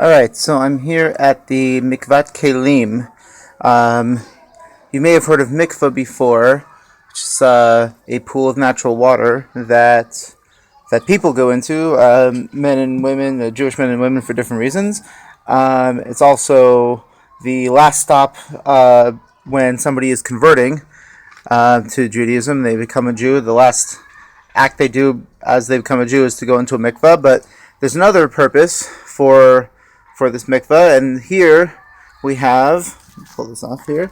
Alright, so I'm here at the Mikvah Kelim. You may have heard of mikvah before, which is a pool of natural water that people go into, men and women, Jewish men and women for different reasons. It's also the last stop when somebody is converting to Judaism. They become a Jew. The last act they do as they become a Jew is to go into a mikvah, but there's another purpose for this mikvah, and here we have, pull this off here.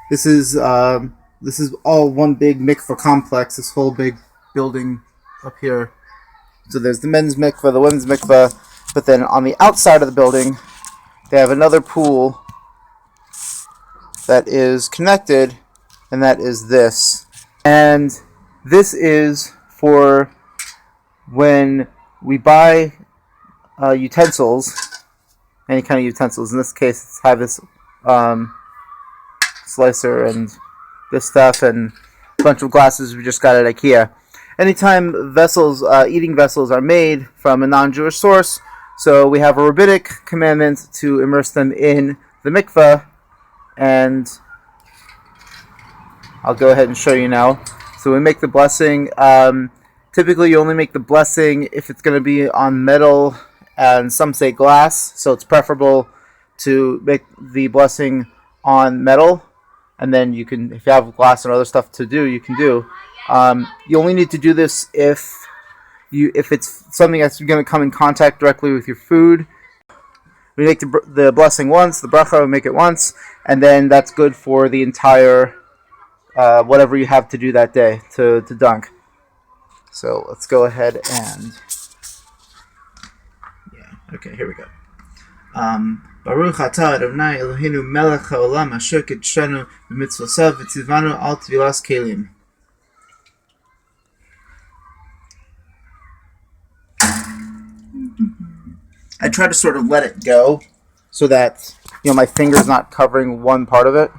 This is all one big mikvah complex. This whole big building up here. So there's the men's mikvah, the women's mikvah, but then on the outside of the building, they have another pool that is connected, and that is this. And this is for when we buy utensils, any kind of utensils. In this case, it's have this slicer and this stuff and a bunch of glasses we just got at IKEA. Anytime vessels, eating vessels, are made from a non-Jewish source, so we have a rabbinic commandment to immerse them in the mikvah, and I'll go ahead and show you now. So we make the blessing. Typically, you only make the blessing if it's going to be on metal, and some say glass, so it's preferable to make the blessing on metal, and then you can, if you have glass and other stuff to do, you can do. You only need to do this if it's something that's going to come in contact directly with your food. We make the blessing once, the bracha, we make it once, and then that's good for the entire whatever you have to do that day to dunk. So let's go ahead and okay, here we go. Baruch atah Adonai Eloheinu melech haolam asher kidshanu b'mitzvosav v'tzivanu al Tevilas Keilim. I try to sort of let it go so that my finger's not covering one part of it.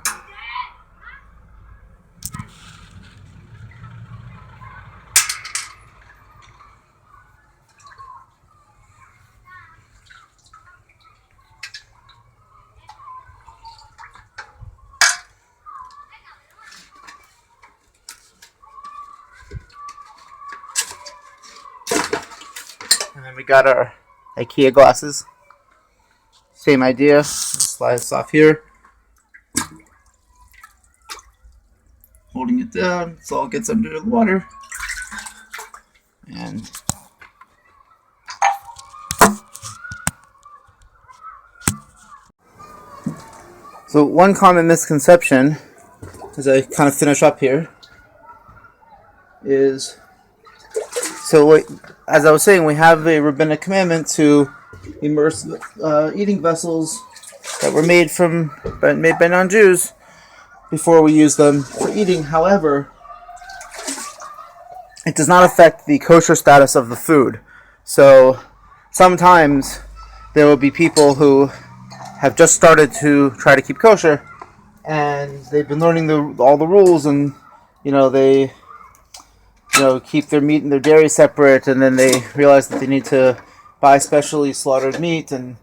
And then we got our IKEA glasses. Same idea. Slide this off here. Holding it down so it all gets under the water. And so one common misconception, as I kind of finish up here, is as I was saying, we have a rabbinic commandment to immerse eating vessels that were made by non-Jews before we use them for eating. However, it does not affect the kosher status of the food. So sometimes there will be people who have just started to try to keep kosher, and they've been learning all the rules, and they keep their meat and their dairy separate, and then they realize that they need to buy specially slaughtered meat, and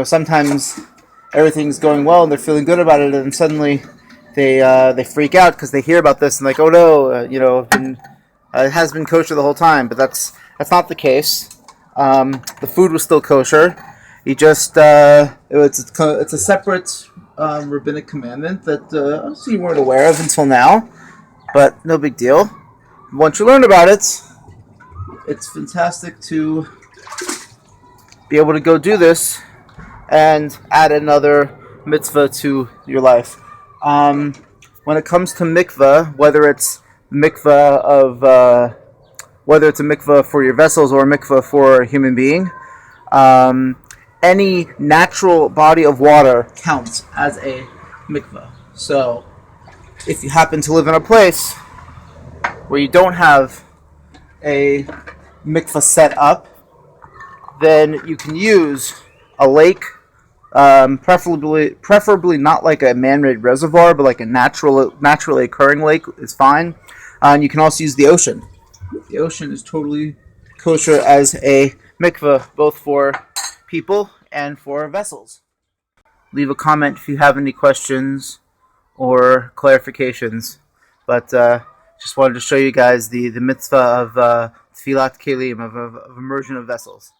sometimes everything's going well and they're feeling good about it, and suddenly they freak out because they hear about this and like, oh no, it has been kosher the whole time, but that's not the case. The food was still kosher. You just it's a separate rabbinic commandment that you weren't aware of until now, but no big deal. Once you learn about it, it's fantastic to be able to go do this and add another mitzvah to your life. When it comes to mikvah, whether it's a mikvah for your vessels or a mikvah for a human being, any natural body of water counts as a mikvah. So, if you happen to live in a place where you don't have a mikvah set up, then you can use a lake, preferably not like a man-made reservoir, but like a naturally occurring lake is fine. And you can also use the ocean. The ocean is totally kosher as a mikvah, both for people and for vessels. Leave a comment if you have any questions or clarifications. But just wanted to show you guys the mitzvah of Tevilas Keilim, of immersion of vessels.